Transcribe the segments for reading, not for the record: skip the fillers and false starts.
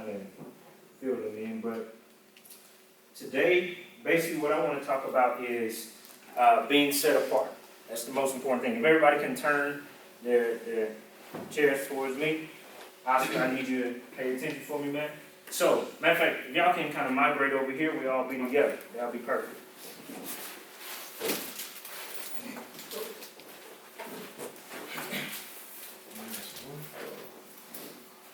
of fill them in. But today, basically what I want to talk about is being set apart. That's the most important thing. If everybody can turn their chairs towards me, Oscar, I need you to pay attention for me, man. So, matter of fact, if y'all can kind of migrate over here, we all be together. That'll be perfect.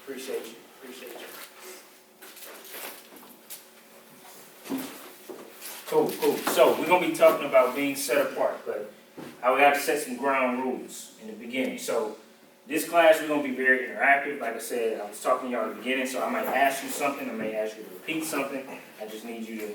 Appreciate you. Appreciate you. Cool, cool. So, we're going to be talking about being set apart, but I would have to set some ground rules in the beginning. So, this class, we're going to be very interactive. Like I said, I was talking to y'all at the beginning, so I might ask you something. I may ask you to repeat something. I just need you to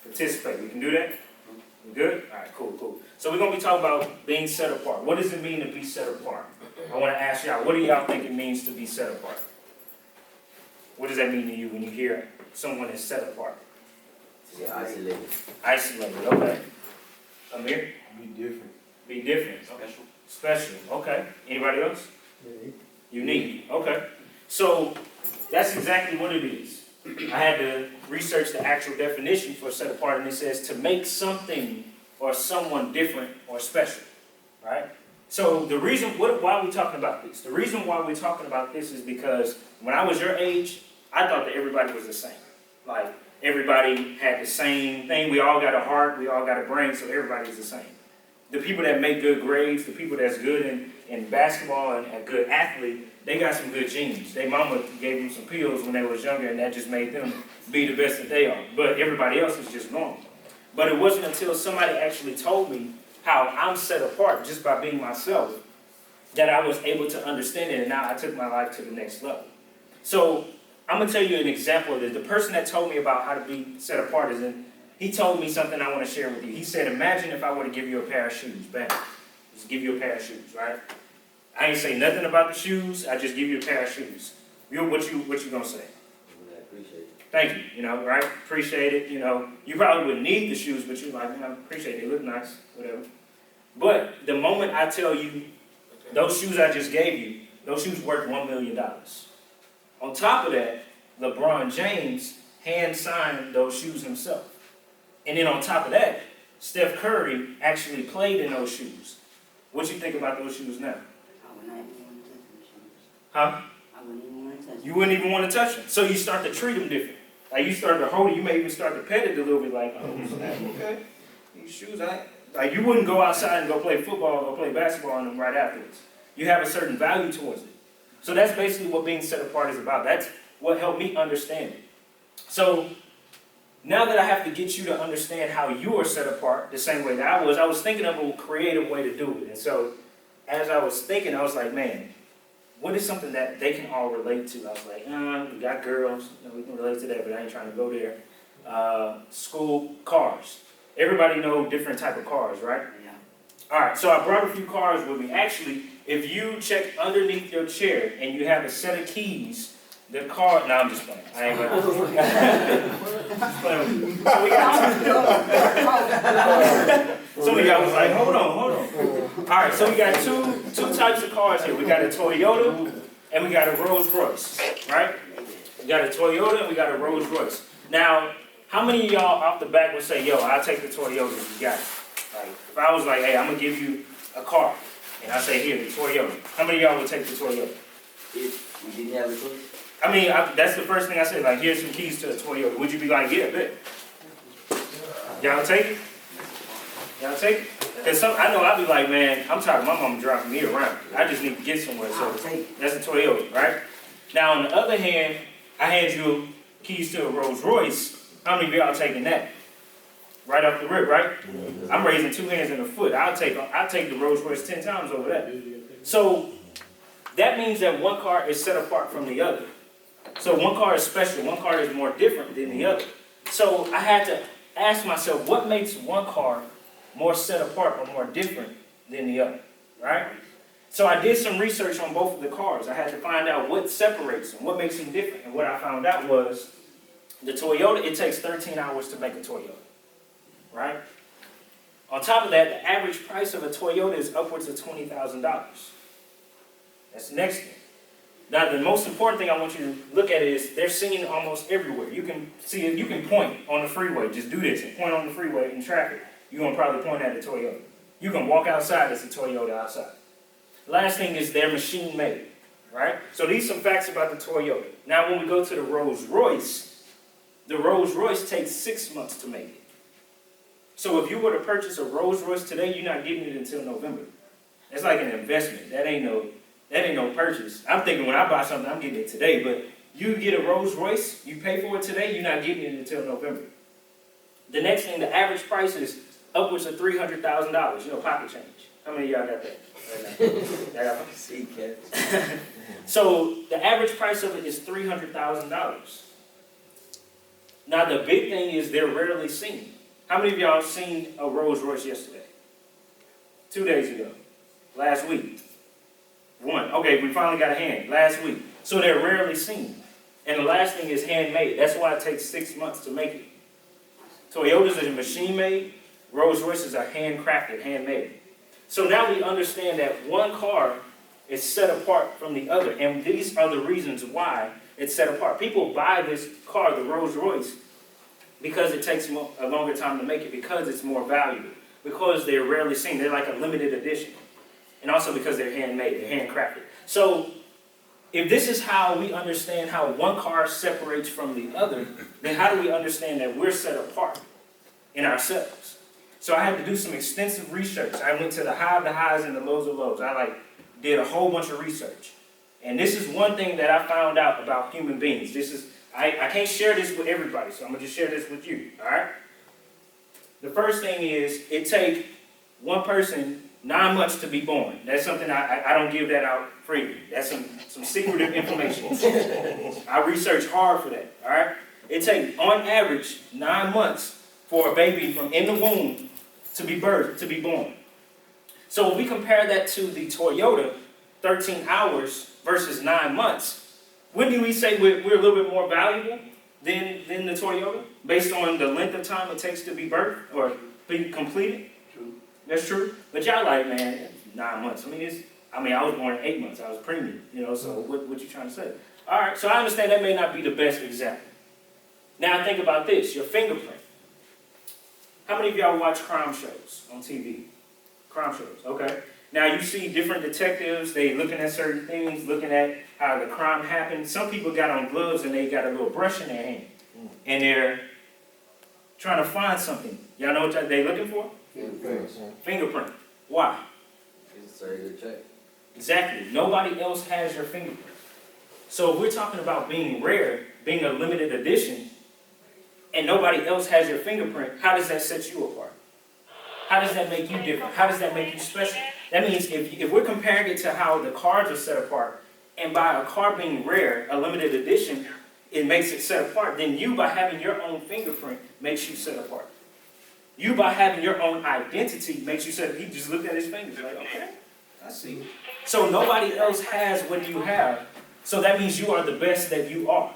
participate. We can do that? We good? All right, cool, cool. So we're going to be talking about being set apart. What does it mean to be set apart? I want to ask y'all, what do y'all think it means to be set apart? What does that mean to you when you hear someone is set apart? Yeah, isolated. Isolated, okay. Amir? Be different. Be different. Special. Special, okay. Anybody else? Unique, okay. So that's exactly what it is. I had to research the actual definition for set apart, and it says to make something or someone different or special, right? So the reason, why are we talking about this? The reason why we're talking about this is because when I was your age, I thought that everybody was the same. Like, everybody had the same thing. We all got a heart, we all got a brain, so everybody's the same. The people that make good grades, the people that's good in basketball and a good athlete, they got some good genes. Their mama gave them some pills when they was younger, and that just made them be the best that they are. But everybody else is just normal. But it wasn't until somebody actually told me how I'm set apart just by being myself that I was able to understand it, and now I took my life to the next level. So I'm going to tell you an example of this. The person that told me about how to be set apart he told me something I want to share with you. He said, imagine if I were to give you a pair of shoes. Bam. Just give you a pair of shoes, right? I ain't say nothing about the shoes. I just give you a pair of shoes. What you gonna say? I appreciate it. Thank you, right? Appreciate it, You probably wouldn't need the shoes, but you're like, appreciate it. They look nice, whatever. But the moment I tell you, those shoes I just gave you, those shoes worth $1 million. On top of that, LeBron James hand-signed those shoes himself. And then on top of that, Steph Curry actually played in those shoes. What you think about those shoes now? I would not even want to touch them shoes. Huh? I wouldn't even want to touch them. You wouldn't even want to touch them. So you start to treat them different. Like you start to hold it, you may even start to pet it a little bit like, oh, okay, these shoes, like you wouldn't go outside and go play football or go play basketball in them right afterwards. You have a certain value towards it. So that's basically what being set apart is about. That's what helped me understand it. So now that I have to get you to understand how you are set apart the same way that I was thinking of a creative way to do it. And so as I was thinking, I was like, man, what is something that they can all relate to? I was like, we got girls, we can relate to that, but I ain't trying to go there. School, cars. Everybody know different type of cars, right? Yeah. All right, so I brought a few cars with me. Actually, if you check underneath your chair and you have a set of keys, the car, no, I'm just playing. I ain't gonna. Just playing with you. So we got was like, hold on. All right, so we got two types of cars here. We got a Toyota and we got a Rolls Royce, right? We got a Toyota and we got a Rolls Royce. Now, how many of y'all off the back would say, yo, I'll take the Toyota if you got it? Like, if I was like, hey, I'm gonna give you a car, and I say, here, the Toyota. How many of y'all would take the Toyota? If we didn't have a choice. I mean, that's the first thing I said, like, here's some keys to a Toyota. Would you be like, yeah, bet? Y'all take it? Y'all take it? Because I know I'd be like, man, I'm tired of my mama driving me around. I just need to get somewhere, so that's a Toyota, right? Now, on the other hand, I hand you keys to a Rolls Royce. How many of y'all taking that? Right off the rip, right? I'm raising two hands and a foot. I'll take the Rolls Royce 10 times over that. So that means that one car is set apart from the other. So one car is special, one car is more different than the other. So I had to ask myself, what makes one car more set apart or more different than the other, right? So I did some research on both of the cars. I had to find out what separates them, what makes them different. And what I found out was the Toyota, it takes 13 hours to make a Toyota, right? On top of that, the average price of a Toyota is upwards of $20,000. That's the next thing. Now, the most important thing I want you to look at is they're seen almost everywhere. You can see it, you can point on the freeway. Just do this and point on the freeway in traffic. You're going to probably point at a Toyota. You can walk outside, it's a Toyota outside. Last thing is they're machine made, right? So these are some facts about the Toyota. Now, when we go to the Rolls Royce, the Rolls Royce takes 6 months to make it. So if you were to purchase a Rolls Royce today, you're not getting it until November. It's like an investment. That ain't no purchase. I'm thinking when I buy something, I'm getting it today. But you get a Rolls Royce, you pay for it today, you're not getting it until November. The next thing, the average price is upwards of $300,000. You know, pocket change. How many of y'all got that? Right See, Kevin. now? So the average price of it is $300,000. Now the big thing is they're rarely seen. How many of y'all seen a Rolls Royce yesterday? 2 days ago? Last week? One. Okay, we finally got a hand. Last week. So they're rarely seen. And the last thing is handmade. That's why it takes 6 months to make it. Toyotas are machine made. Rolls Royces are handcrafted, handmade. So now we understand that one car is set apart from the other. And these are the reasons why it's set apart. People buy this car, the Rolls Royce, because it takes a longer time to make it, because it's more valuable, because they're rarely seen. They're like a limited edition. And also because they're handmade, they're handcrafted. So if this is how we understand how one car separates from the other, then how do we understand that we're set apart in ourselves? So I had to do some extensive research. I went to the high of the highs and the lows of lows. I did a whole bunch of research. And this is one thing that I found out about human beings. I can't share this with everybody, so I'm going to just share this with you, all right? The first thing is, it takes one person 9 months to be born. That's something I don't give that out freely. That's some secretive information. I researched hard for that, all right? It takes, on average, 9 months for a baby from in the womb to be birthed, to be born. So when we compare that to the Toyota, 13 hours versus 9 months, wouldn't we say we're a little bit more valuable than the Toyota, based on the length of time it takes to be birthed or be completed? True. That's true. But y'all like, man, 9 months. I was born in 8 months. I was premium, so what you trying to say? All right, so I understand that may not be the best example. Now think about this, your fingerprint. How many of y'all watch crime shows on TV? Crime shows, okay. Now you see different detectives, they looking at certain things, looking at how the crime happened. Some people got on gloves and they got a little brush in their hand. And they're trying to find something. Y'all know what they're looking for? Fingerprint. Why? It's a good check. Exactly. Nobody else has your fingerprint. So if we're talking about being rare, being a limited edition, and nobody else has your fingerprint, how does that set you apart? How does that make you different? How does that make you special? That means if we're comparing it to how the cars are set apart, and by a car being rare, a limited edition, it makes it set apart, then you, by having your own fingerprint, makes you set apart. You, by having your own identity, makes you set. He just looked at his fingers like, okay, I see. So nobody else has what you have. So that means you are the best that you are.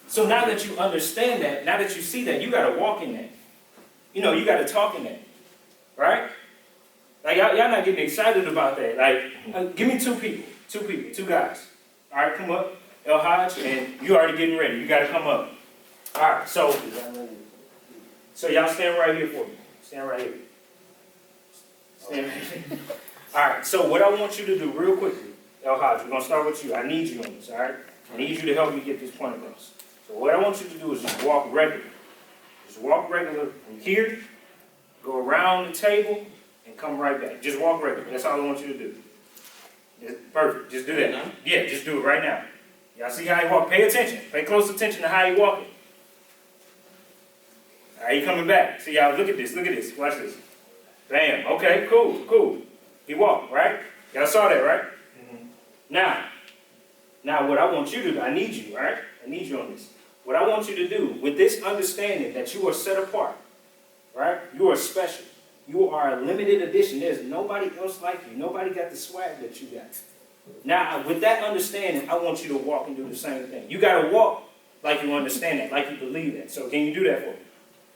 So now that you understand that, now that you see that, you got to walk in that. You got to talk in that. Right? Like, y'all not getting excited about that. Like, give me two guys. All right, come up. El Hodge, and you already getting ready. You got to come up. All right, so y'all stand right here for me. Stand right here. Stand right here. All right, so what I want you to do real quickly, El Hodge, we're going to start with you. I need you on this, all right? I need you to help me get this point across. So what I want you to do is just walk regular. Just walk regular from here, go around the table, and come right back. Just walk regular. That's all I want you to do. Perfect. Just do that. Yeah, just do it right now. Y'all see how you walk? Pay attention. Pay close attention to how you walking. All right, you coming back. See, y'all, look at this. Look at this. Watch this. Bam. Okay, cool. He walked, right? Y'all saw that, right? Mm-hmm. Now, what I want you to do, I need you, right? I need you on this. What I want you to do, with this understanding that you are set apart, right? You are special. You are a limited edition. There's nobody else like you. Nobody got the swag that you got. Now, with that understanding, I want you to walk and do the same thing. You got to walk like you understand that, like you believe that. So can you do that for me?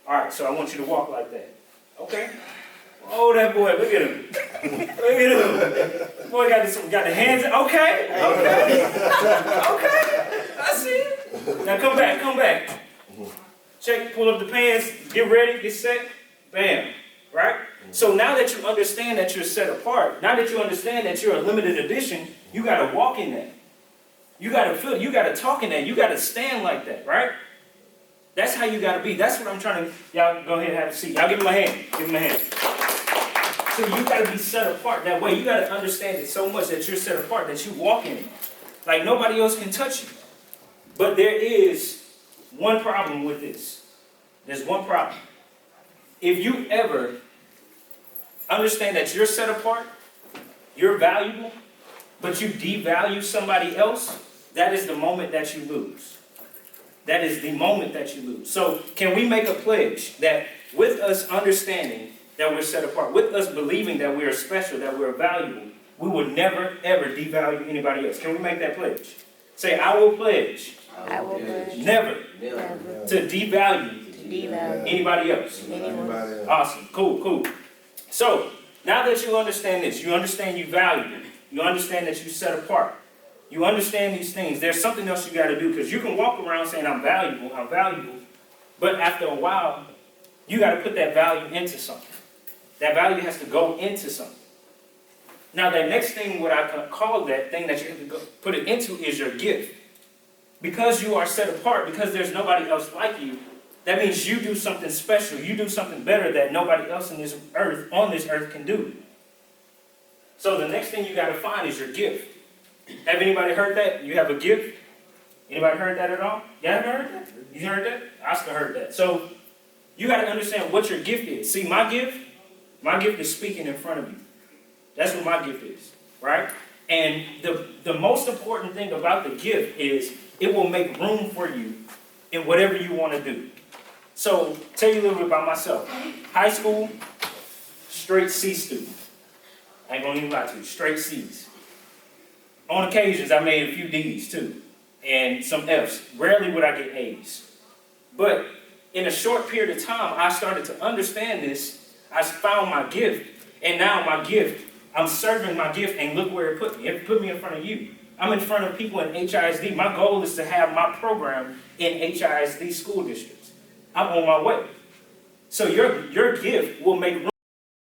All right, so I want you to walk like that. Okay. Oh, that boy, look at him. Look at him. Boy got the hands. Okay. I see it. Now come back. Check, pull up the pants, get ready, get set. Bam. Right? So now that you understand that you're set apart, now that you understand that you're a limited edition, you got to walk in that. You got to feel, you got to talk in that. You got to stand like that, right? That's how you got to be. That's what I'm trying to, y'all go ahead and have a seat. Y'all give him a hand. Give him a hand. So you got to be set apart that way. You got to understand it so much that you're set apart, that you walk in it. Like nobody else can touch you. But there is one problem with this. There's one problem. If you ever understand that you're set apart, you're valuable, but you devalue somebody else, that is the moment that you lose. That is the moment that you lose. So can we make a pledge that with us understanding that we're set apart, with us believing that we are special, that we're valuable, we will never, ever devalue anybody else? Can we make that pledge? Say, I will pledge. I will pledge. Never Never. to devalue Devalue. anybody else. Anyone. Awesome. Cool. So, now that you understand this, you understand you value, you understand that you set apart, you understand these things, there's something else you got to do, because you can walk around saying, I'm valuable, but after a while, you got to put that value into something. That value has to go into something. Now, the next thing, what I can call that thing that you have to go put it into is your gift. Because you are set apart, because there's nobody else like you, that means you do something special. You do something better that nobody else on this earth can do. So the next thing you got to find is your gift. Have anybody heard that? You have a gift? Anybody heard that at all? You haven't heard that? You heard that? Oscar heard that. So you got to understand what your gift is. See, my gift is speaking in front of you. That's what my gift is, right? And the most important thing about the gift is it will make room for you in whatever you want to do. So, tell you a little bit about myself. High school, straight C student. I ain't gonna even lie to you, straight C's. On occasions, I made a few D's too, and some F's. Rarely would I get A's. But in a short period of time, I started to understand this. I found my gift, and now my gift, I'm serving my gift, and look where it put me. It put me in front of you. I'm in front of people in HISD. My goal is to have my program in HISD school districts. I'm on my way. So your gift will make room.